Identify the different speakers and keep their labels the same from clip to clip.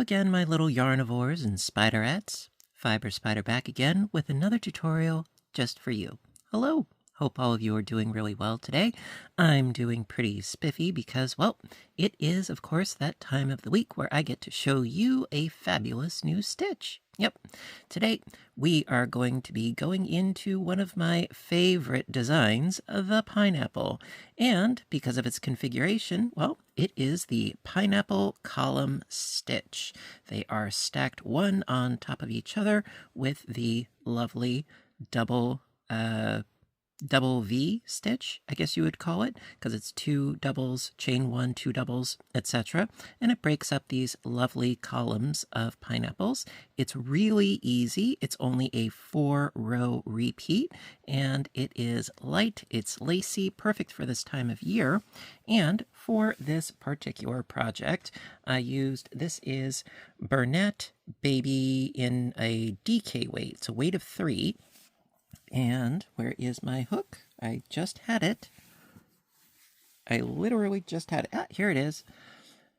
Speaker 1: again, my little yarnivores and spiderettes. Fiber Spider back again with another tutorial just for you. Hello! Hope all of you are doing really well today. I'm doing pretty spiffy because, well, it is, of course, that time of the week where I get to show you a fabulous new stitch. Yep. Today, we are going to be going into one of my favorite designs, the pineapple. And because of its configuration, well, it is the pineapple column stitch. They are stacked one on top of each other with the lovely double V stitch, I guess you would call it, because it's two doubles, chain one, two doubles, etc. And it breaks up these lovely columns of pineapples. It's really easy. It's only a 4-row repeat, and it is light, it's lacy, perfect for this time of year. And for this particular project, I used, this is Bernat Baby in a DK weight. It's a weight of 3. And where is my hook? I just had it. I literally just had it. Ah, here it is.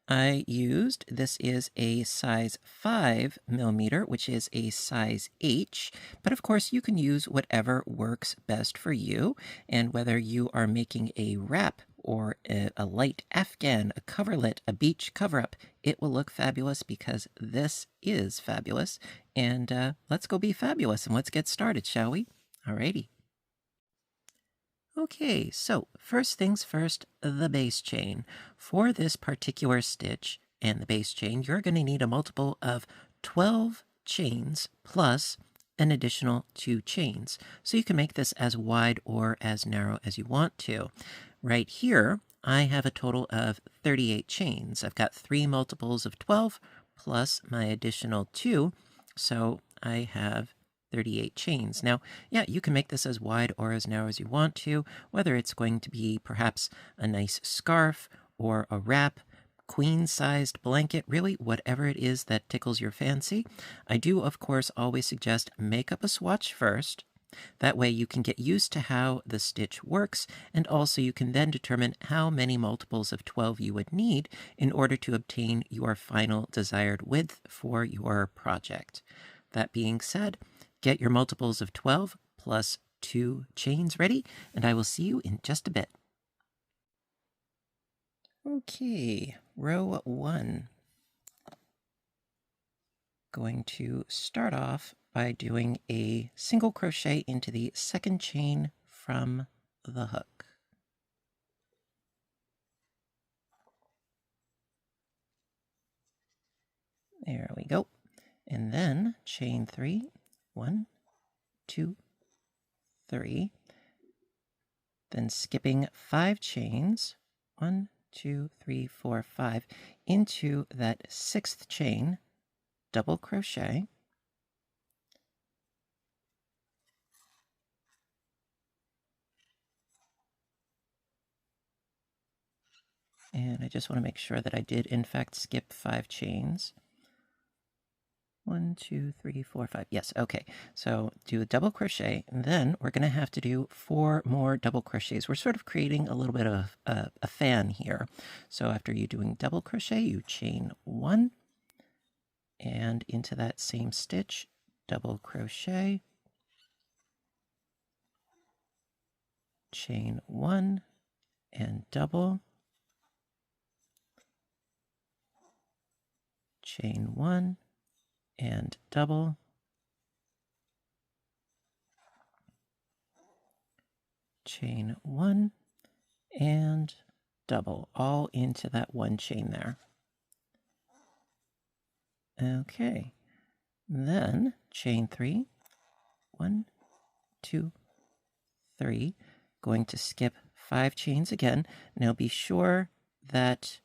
Speaker 1: I used, this is a size 5mm, which is a size H, but of course you can use whatever works best for you, and whether you are making a wrap or a light afghan, a coverlet, a beach cover-up, it will look fabulous because this is fabulous. And let's go be fabulous and let's get started, shall we? Alrighty. Okay, so first things first, the base chain. For this particular stitch and the base chain, you're going to need a multiple of 12 chains plus an additional 2 chains. So you can make this as wide or as narrow as you want to. Right here, I have a total of 38 chains. I've got 3 multiples of 12 plus my additional 2, so I have 38 chains. Now, yeah, you can make this as wide or as narrow as you want to, whether it's going to be perhaps a nice scarf or a wrap, queen-sized blanket, really whatever it is that tickles your fancy. I do, of course, always suggest make up a swatch first. That way you can get used to how the stitch works, and also you can then determine how many multiples of 12 you would need in order to obtain your final desired width for your project. That being said, get your multiples of 12 plus 2 chains ready, and I will see you in just a bit. Okay, row 1. Going to start off by doing a single crochet into the second chain from the hook. There we go. And then chain 3. 1, 2, 3. Then skipping 5 chains, 1, 2, 3, 4, 5, into that 6th chain, double crochet. And I just want to make sure that I did in fact skip 5 chains. 1, 2, 3, 4, 5. Yes, okay. So do a double crochet, and then we're going to have to do 4 more double crochets. We're sort of creating a little bit of a fan here. So after you doing double crochet, you chain 1, and into that same stitch, double crochet, chain 1, and double, chain 1, and double, chain 1, and double, all into that 1 chain there. Okay, then chain 3, 1, 2, 3, going to skip 5 chains again. Now be sure that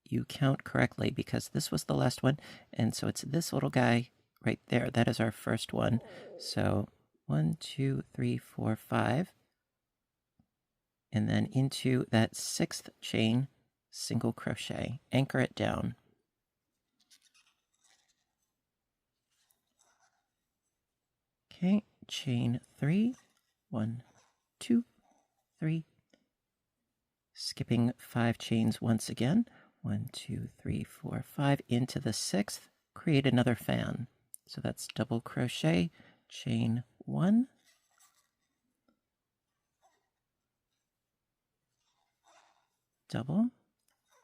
Speaker 1: you count correctly because this was the last one, and so it's this little guy right there. That is our first one. So 1, 2, 3, 4, 5, and then into that 6th chain, single crochet, anchor it down. Okay, chain 3, 1, 2, 3, skipping 5 chains once again, 1, 2, 3, 4, 5, into the 6th, create another fan. So that's double crochet, chain 1, double,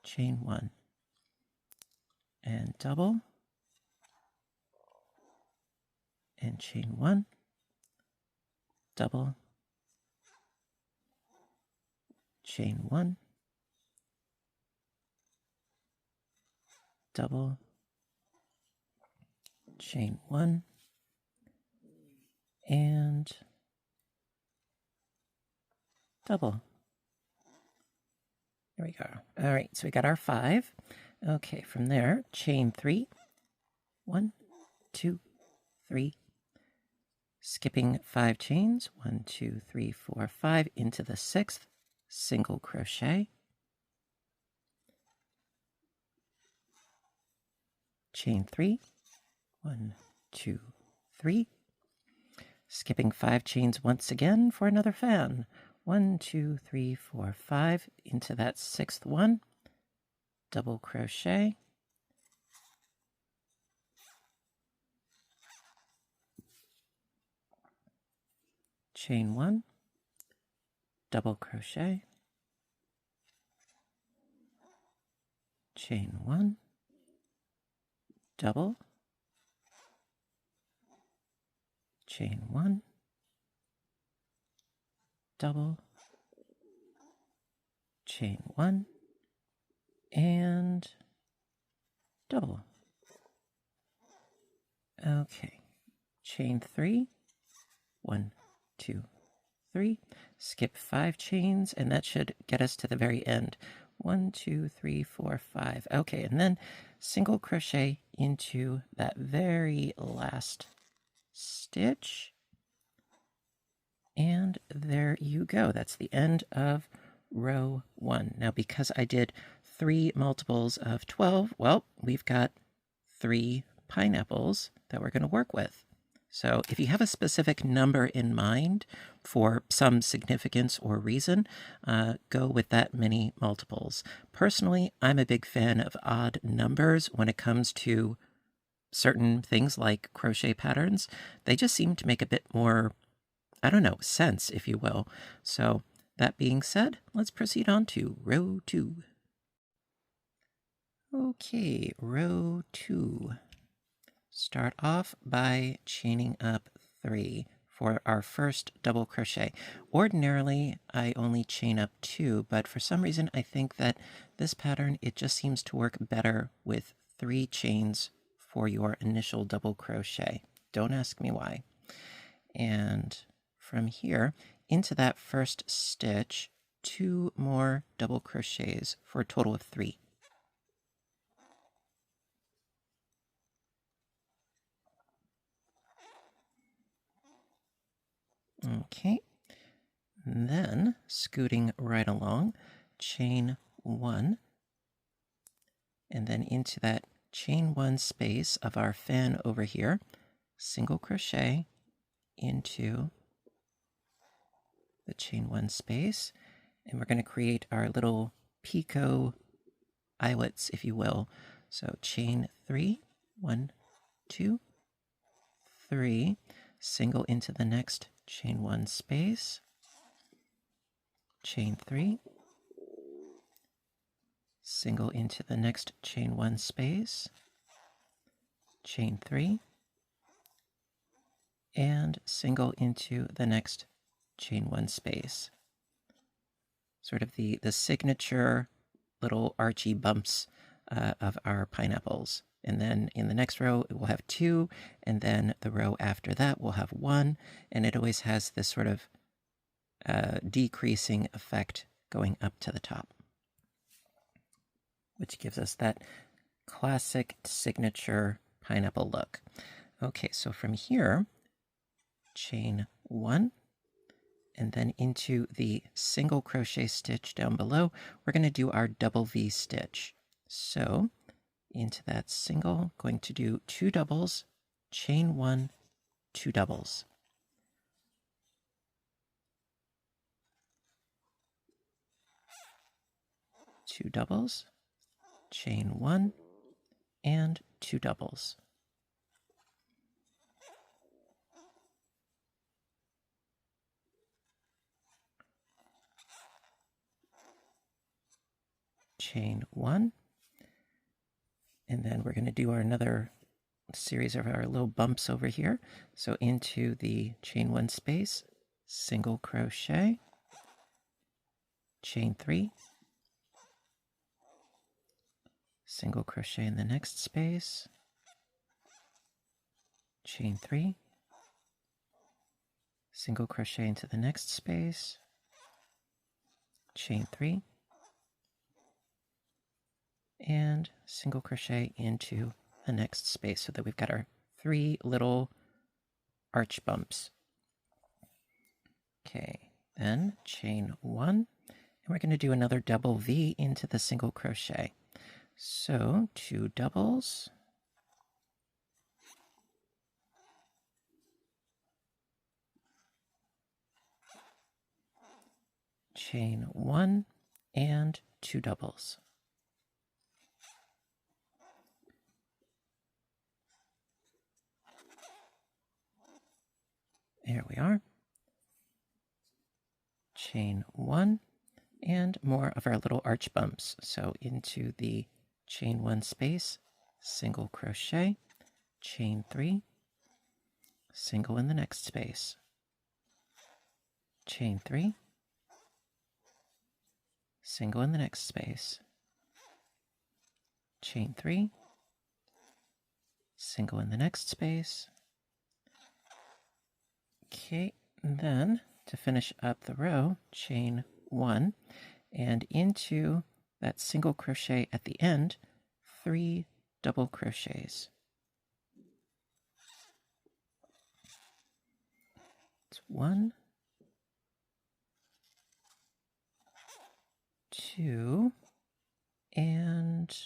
Speaker 1: chain 1, and double, and chain 1, double, chain 1, double, chain 1, and double. There we go. All right, so we got our 5. Okay, from there, chain 3, 1, 2, 3, skipping 5 chains, 1, 2, 3, 4, 5, into the 6th, single crochet, chain 3, 1, 2, 3, skipping 5 chains once again for another fan, 1, 2, 3, 4, 5, into that 6th one, double crochet, chain 1, double crochet, chain 1, double, chain 1, double, chain 1, and double. Okay, chain 3, 1, 2, 3, skip 5 chains, and that should get us to the very end. 1, 2, 3, 4, 5. Okay, and then single crochet into that very last stitch, and there you go. That's the end of row 1. Now, because I did 3 multiples of 12, well, we've got 3 pineapples that we're going to work with. So if you have a specific number in mind for some significance or reason, go with that many multiples. Personally, I'm a big fan of odd numbers when it comes to certain things like crochet patterns. They just seem to make a bit more, I don't know, sense, if you will. So that being said, let's proceed on to row 2. Okay, row 2. Start off by chaining up 3 for our first double crochet. Ordinarily, I only chain up 2, but for some reason I think that this pattern, it just seems to work better with 3 chains for your initial double crochet. Don't ask me why. And from here, into that first stitch, 2 more double crochets for a total of 3. Okay, and then scooting right along, chain 1, and then into that chain 1 space of our fan over here, single crochet into the chain 1 space, and we're going to create our little picot eyelets, if you will. So chain 3, 1, 2, 3, single into the next chain 1 space, chain 3, single into the next chain 1 space, chain 3, and single into the next chain 1 space. Sort of the signature little archy bumps of our pineapples. And then in the next row, it will have 2, and then the row after that will have 1, and it always has this sort of decreasing effect going up to the top, which gives us that classic signature pineapple look. Okay, so from here, chain 1, and then into the single crochet stitch down below, we're going to do our double V stitch. So into that single, going to do 2 doubles, chain 1, 2 doubles. Two doubles, chain 1, and 2 doubles. chain 1, and then we're going to do another series of our little bumps over here. So into the chain 1 space, single crochet, chain 3, single crochet in the next space, chain 3, single crochet into the next space, chain 3, and single crochet into the next space, so that we've got our 3 little arch bumps. Okay, then chain 1, and we're going to do another double V into the single crochet. So 2 doubles, chain 1, and 2 doubles. There we are. Chain 1, and more of our little arch bumps. So into the chain 1 space, single crochet, chain 3, single in the next space, chain 3, single in the next space, chain 3, single in the next space. Okay, and then to finish up the row, chain 1, and into that single crochet at the end, 3 double crochets. It's 1, 2, and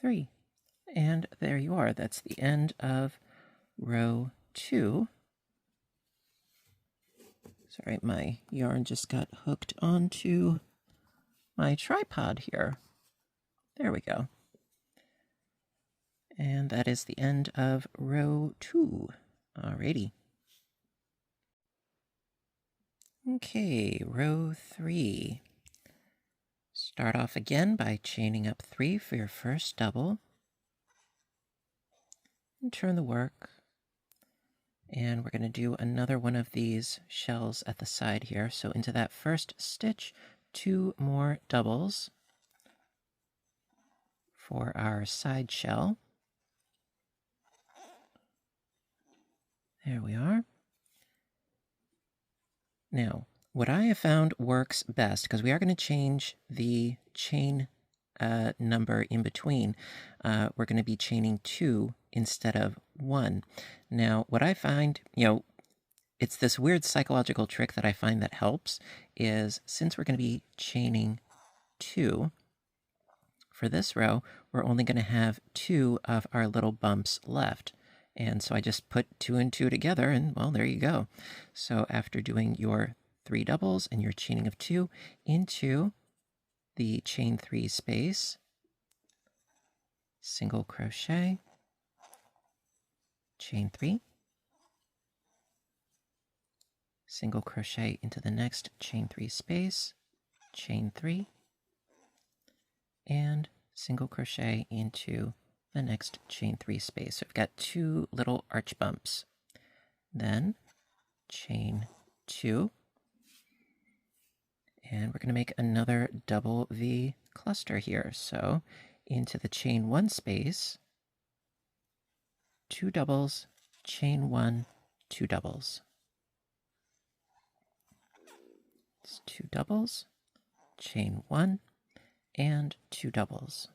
Speaker 1: 3. And there you are. That's the end of row 2. Sorry, my yarn just got hooked onto my tripod here. There we go. And that is the end of row 2. Alrighty. Okay, row 3. Start off again by chaining up 3 for your first double. And turn the work. And we're going to do another one of these shells at the side here. So into that first stitch, 2 more doubles for our side shell. There we are. Now, what I have found works best, because we are going to change the chain number in between, we're going to be chaining 2 instead of 1. Now, what I find, it's this weird psychological trick that I find that helps, is since we're going to be chaining 2, for this row, we're only going to have 2 of our little bumps left. And so I just put 2 and 2 together, and well, there you go. So after doing your 3 doubles and your chaining of 2 into the chain 3 space, single crochet, chain 3, single crochet into the next chain 3 space, chain 3, and single crochet into the next chain 3 space. So we've got 2 little arch bumps. Then chain 2, and we're going to make another double V cluster here. So into the chain 1 space, 2 doubles, chain 1, 2 doubles. It's 2 doubles, chain 1, and 2 doubles.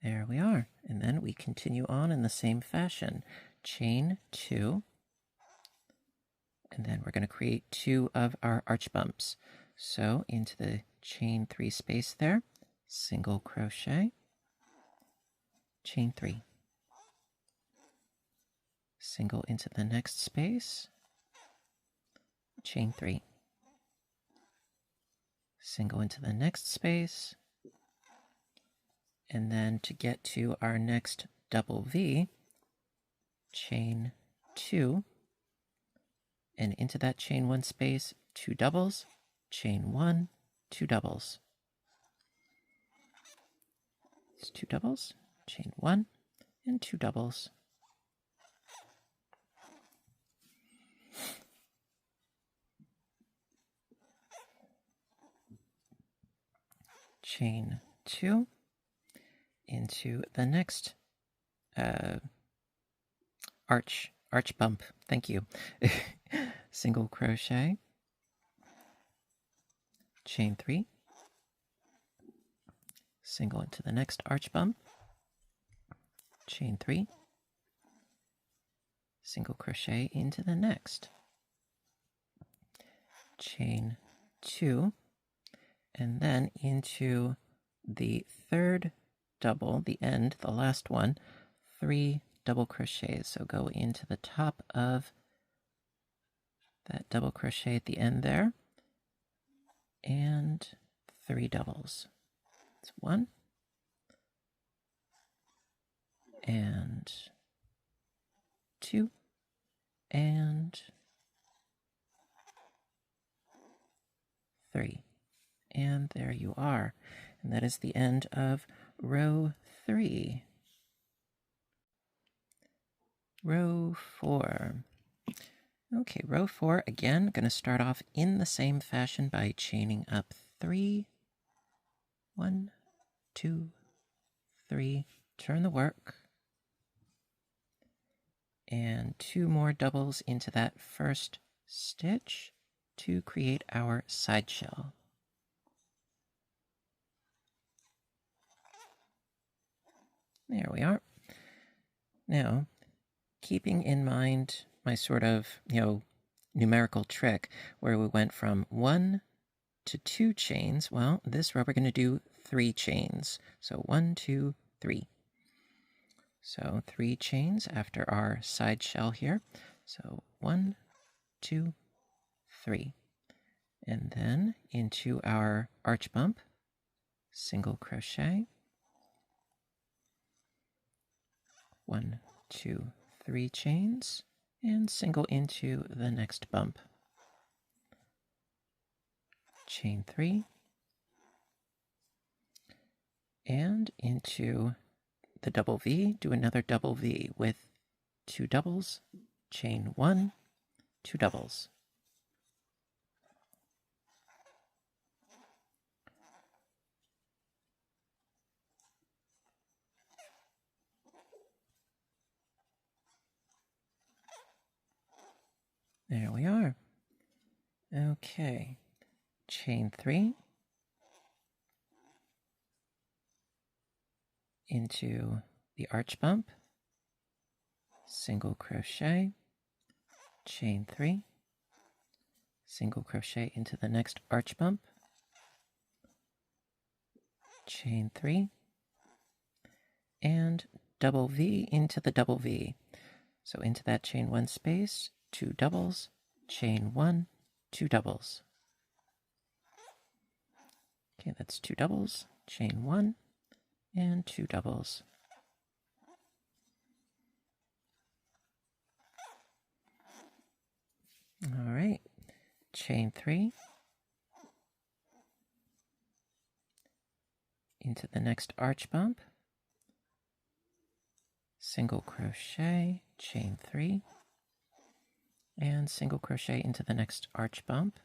Speaker 1: There we are. And then we continue on in the same fashion. Chain 2, and then we're going to create 2 of our arch bumps. So into the chain 3 space there, single crochet, chain 3, single into the next space, chain 3, single into the next space, and then to get to our next double V, chain 2, and into that chain 1 space, 2 doubles, chain 1, 2 doubles. It's 2 doubles, chain 1, and 2 doubles. Chain 2 into the next arch bump. Thank you. Single crochet, chain 3, single into the next arch bump, chain 3, single crochet into the next, chain 2, and then into the third double, the end, the last one, 3 double crochets. So go into the top of that double crochet at the end there, and 3 doubles. It's 1 and 2 and 3. And there you are. And that is the end of row 3. Row 4. Okay, row 4, again, going to start off in the same fashion by chaining up 3. 1, 2, 3. Turn the work. And 2 more doubles into that first stitch to create our side shell. There we are. Now, keeping in mind my sort of, numerical trick where we went from 1 to 2 chains, well, this row we're going to do 3 chains. So 1, 2, 3. So 3 chains after our side shell here. So 1, 2, 3. And then into our arch bump, single crochet. 1, 2, 3 chains, and single into the next bump. Chain 3, and into the double V, do another double V with 2 doubles, chain 1, 2 doubles. There we are. Okay, chain 3 into the arch bump, single crochet, chain 3, single crochet into the next arch bump, chain 3, and double V into the double V. So into that chain 1 space, 2 doubles, chain 1, 2 doubles. Okay, that's 2 doubles, chain 1, and 2 doubles. All right, chain 3 into the next arch bump, single crochet, chain 3, and single crochet into the next arch bump,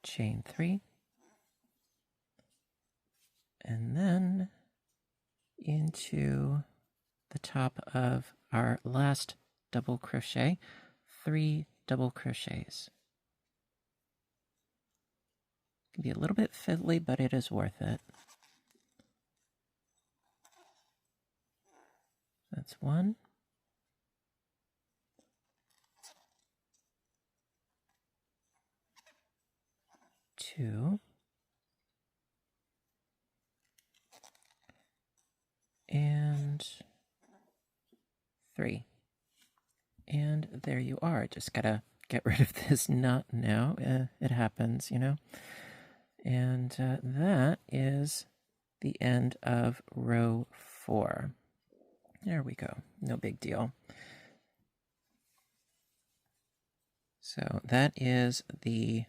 Speaker 1: chain 3, and then into the top of our last double crochet, 3 double crochets. It can be a little bit fiddly, but it is worth it. That's 1. 2. And 3. And there you are. Just gotta get rid of this knot now. It happens, And that is the end of row 4. There we go. No big deal. So that is the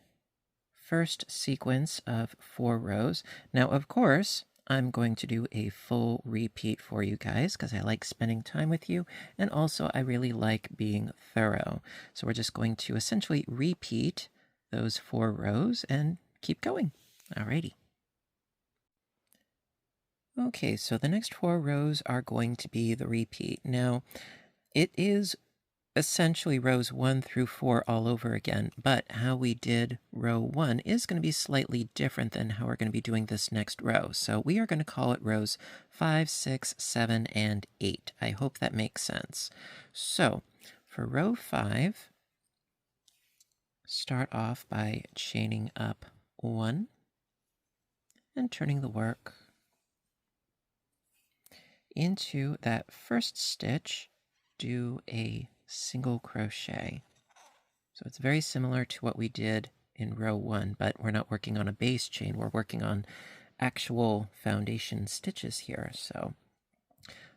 Speaker 1: first sequence of 4 rows. Now, of course, I'm going to do a full repeat for you guys because I like spending time with you, and also I really like being thorough. So we're just going to essentially repeat those 4 rows and keep going. Alrighty. Okay, so the next 4 rows are going to be the repeat. Now, it is essentially rows 1 through 4 all over again, but how we did row 1 is going to be slightly different than how we're going to be doing this next row. So we are going to call it rows 5, 6, 7, and 8. I hope that makes sense. So for row 5, start off by chaining up 1 and turning the work into that first stitch. Do a single crochet. So it's very similar to what we did in row 1, but we're not working on a base chain. We're working on actual foundation stitches here. So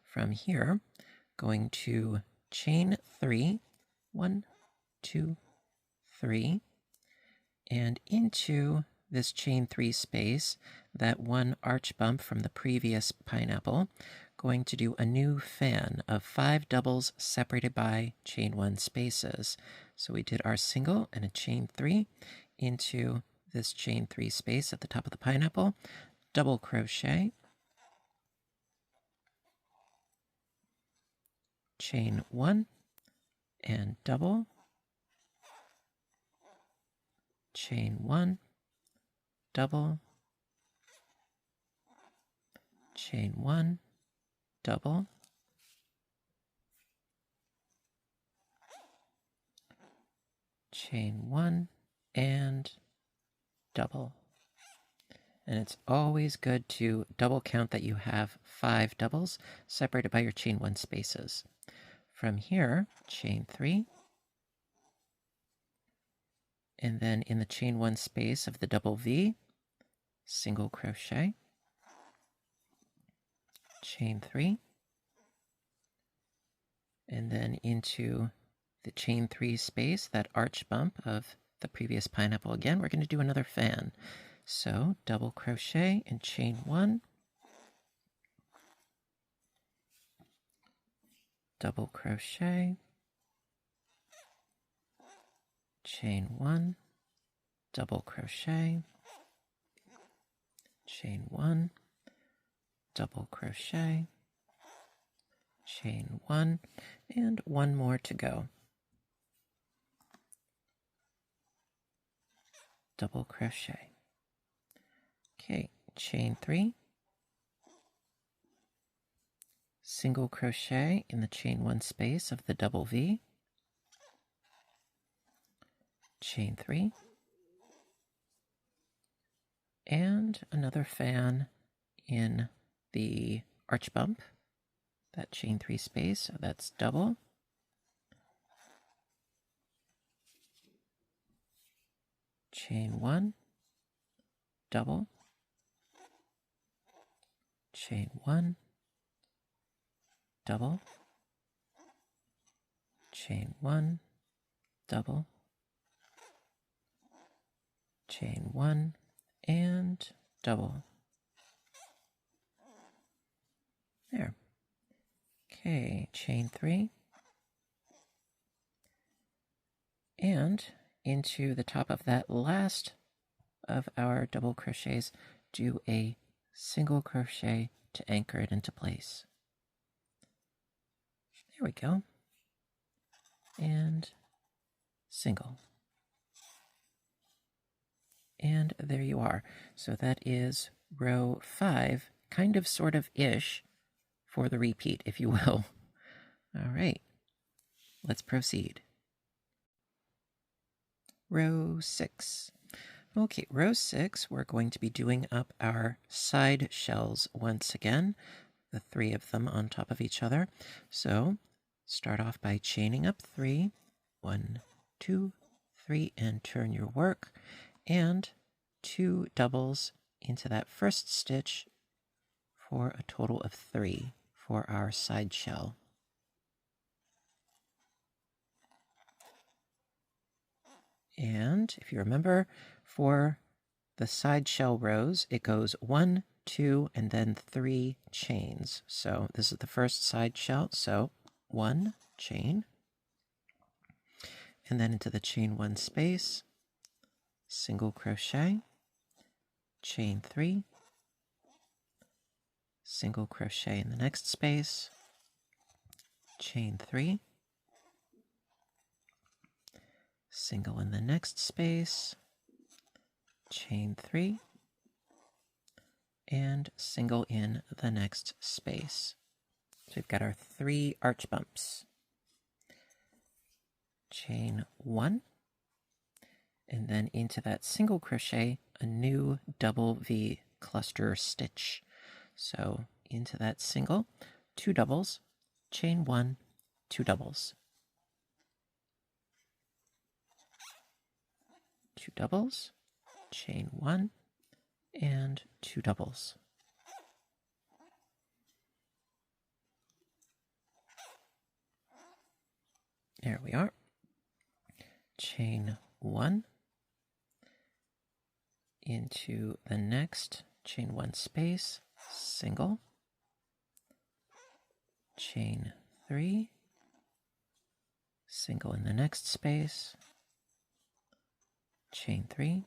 Speaker 1: from here, going to chain 3, 1, 2, 3, and into this chain 3 space, that one arch bump from the previous pineapple, going to do a new fan of 5 doubles separated by chain 1 spaces. So we did our single and a chain 3 into this chain 3 space at the top of the pineapple, double crochet, chain 1 and double, chain 1, double, chain 1, double, chain 1, and double. And it's always good to double count that you have 5 doubles separated by your chain 1 spaces. From here, chain 3, and then in the chain 1 space of the double V, single crochet, chain 3, and then into the chain 3 space, that arch bump of the previous pineapple again, we're going to do another fan. So double crochet and chain 1, double crochet, chain 1, double crochet, chain 1, double crochet, chain 1, and one more to go. Double crochet. Okay, chain 3, single crochet in the chain 1 space of the double V, chain 3, and another fan in the arch bump, that chain 3 space, so that's double, chain 1, double, chain 1, double, chain 1, double, chain 1, and double. There. Okay, chain 3, and into the top of that last of our double crochets, do a single crochet to anchor it into place. There we go. And single. And there you are. So that is row 5, kind of, sort of, ish, for the repeat, if you will. All right, let's proceed. Row 6. Okay, row 6, we're going to be doing up our side shells once again, the 3 of them on top of each other. So start off by chaining up 3, 1, 2, 3, and turn your work, and 2 doubles into that first stitch for a total of 3 for our side shell. And if you remember, for the side shell rows, it goes 1, 2, and then 3 chains. So this is the first side shell. So 1 chain, and then into the chain 1 space, single crochet, chain 3, single crochet in the next space, chain 3, single in the next space, chain 3, and single in the next space. So we've got our 3 arch bumps. Chain 1, and then into that single crochet, a new double V cluster stitch. So into that single, 2 doubles, chain 1, 2 doubles. 2 doubles, chain 1, and 2 doubles. There we are. Chain 1 into the next, chain 1 space, single, chain 3, single in the next space, chain 3,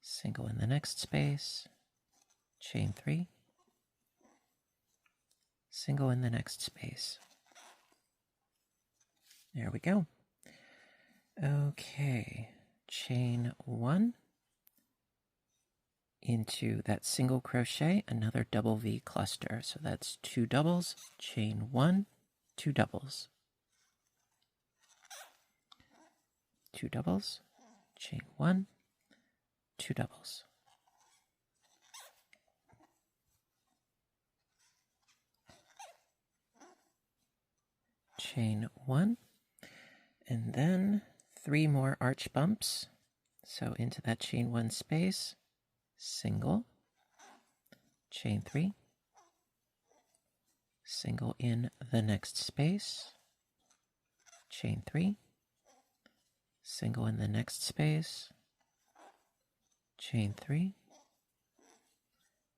Speaker 1: single in the next space, chain 3, single in the next space. There we go. Okay, chain 1 into that single crochet, another double V cluster. So that's 2 doubles, chain 1, 2 doubles. 2 doubles, chain 1, 2 doubles. Chain 1, and then 3 more arch bumps. So into that chain 1 space, single, chain 3, single in the next space, chain 3, single in the next space, chain 3,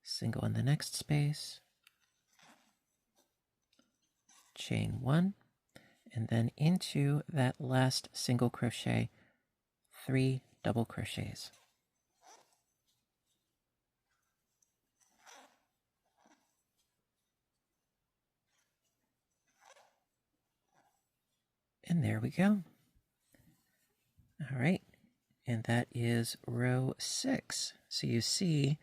Speaker 1: single in the next space, chain 1, and then into that last single crochet, 3 double crochets. And there we go. All right, and that is row 6. So you see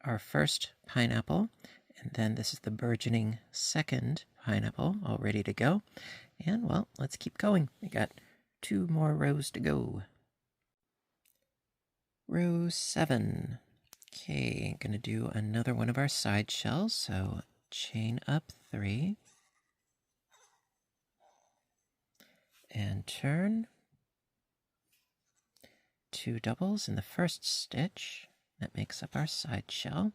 Speaker 1: our first pineapple, and then this is the burgeoning second pineapple all ready to go. And well, let's keep going. We got 2 more rows to go. Row 7. Okay, gonna do another one of our side shells. So chain up 3 and turn. 2 doubles in the first stitch. That makes up our side shell.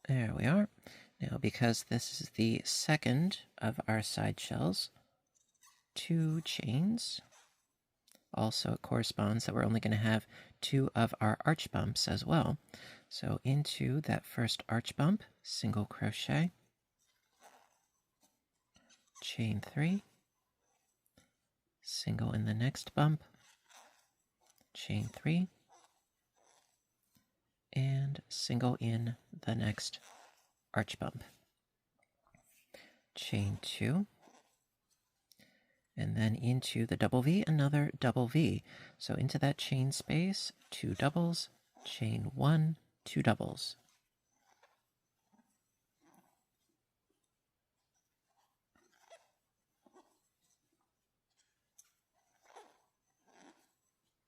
Speaker 1: There we are. Now, because this is the second of our side shells, 2 chains. Also, it corresponds that we're only going to have 2 of our arch bumps as well. So into that first arch bump, single crochet, chain 3, single in the next bump, chain 3, and single in the next arch bump, chain 2, and then into the double V, another double V. So into that chain space, 2 doubles, chain 1, 2 doubles.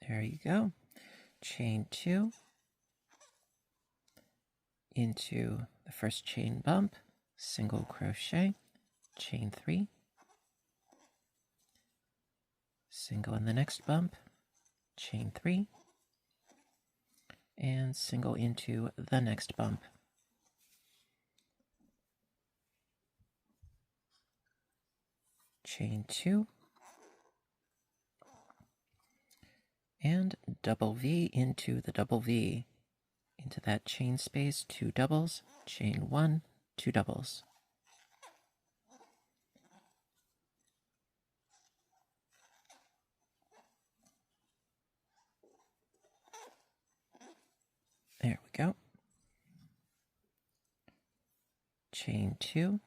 Speaker 1: There you go. Chain 2 into the first chain bump, single crochet, chain 3, single in the next bump, chain 3, and single into the next bump. Chain 2, and double V into the double V. Into that chain space, 2 doubles, chain 1, 2 doubles. There we go. Chain 2,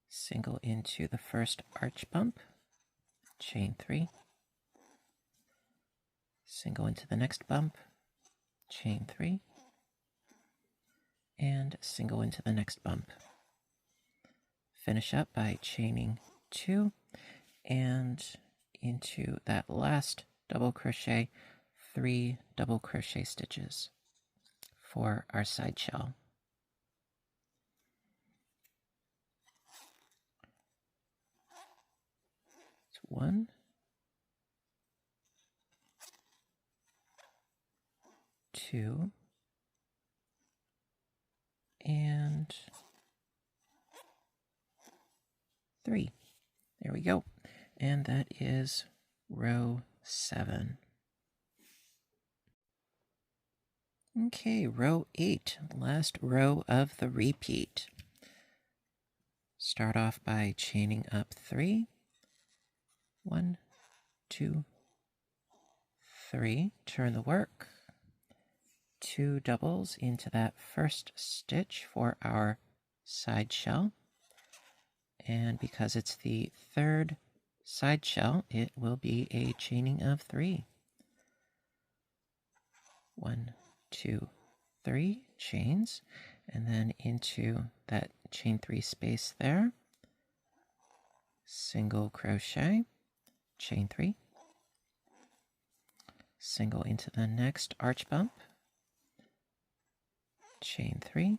Speaker 1: single into the first arch bump, chain 3, single into the next bump, chain 3, and single into the next bump. Finish up by chaining 2 and into that last double crochet, 3 double crochet stitches for our side shell. It's 1, 2, and 3. There we go. And that is row 7. Okay, row 8, last row of the repeat. Start off by chaining up 3. 1, 2, 3. Turn the work. 2 doubles into that first stitch for our side shell. And because it's the third side shell, it will be a chaining of 3. 1, 2, 3 chains, and then into that chain 3 space there, single crochet, chain 3, single into the next arch bump, chain 3,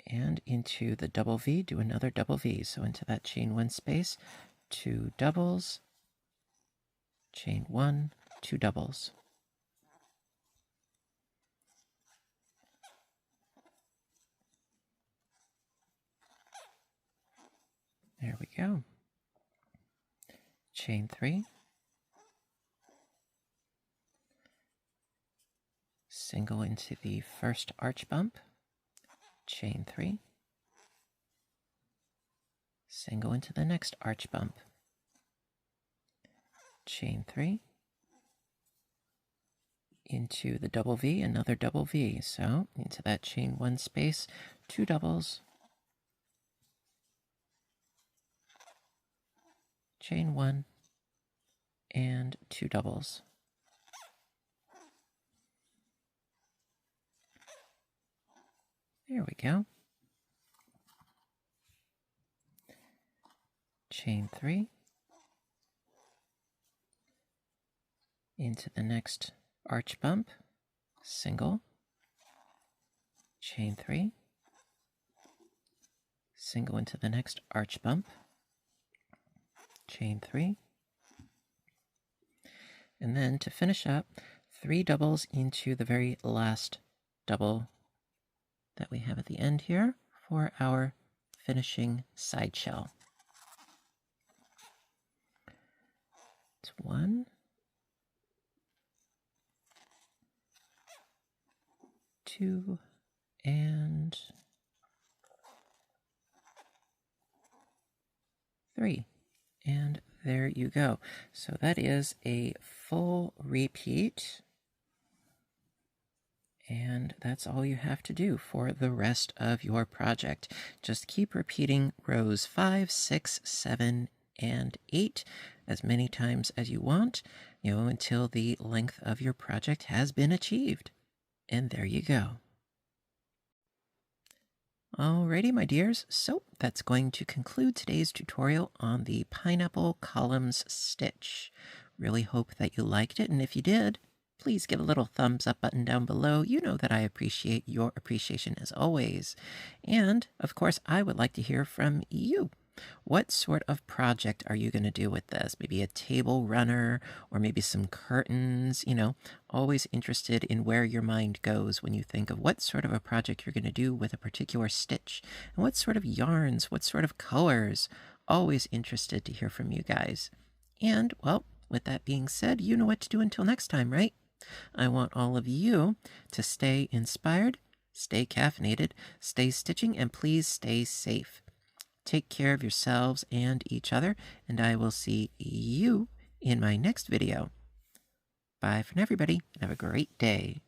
Speaker 1: and into the double V, do another double V. So into that chain 1 space, 2 doubles, chain 1, 2 doubles. There we go. Chain 3, single into the first arch bump, chain 3, single into the next arch bump, chain 3, into the double V, another double V. So into that chain 1 space, 2 doubles, chain 1, and 2 doubles. There we go. Chain 3, into the next arch bump, single, chain 3, single into the next arch bump, chain 3, and then to finish up, 3 doubles into the very last double that we have at the end here for our finishing side shell. It's 1, 2, and 3. And there you go. So that is a full repeat. And that's all you have to do for the rest of your project. Just keep repeating rows 5, 6, 7, and 8 as many times as you want, until the length of your project has been achieved. And there you go. Alrighty, my dears, so that's going to conclude today's tutorial on the pineapple columns stitch. Really hope that you liked it, and if you did, please give a little thumbs up button down below. You know that I appreciate your appreciation as always. And, of course, I would like to hear from you. What sort of project are you going to do with this? Maybe a table runner or maybe some curtains, always interested in where your mind goes when you think of what sort of a project you're going to do with a particular stitch and what sort of yarns, what sort of colors. Always interested to hear from you guys. And, well, with that being said, you know what to do until next time, right? I want all of you to stay inspired, stay caffeinated, stay stitching, and please stay safe. Take care of yourselves and each other, and I will see you in my next video. Bye for now, everybody, and have a great day.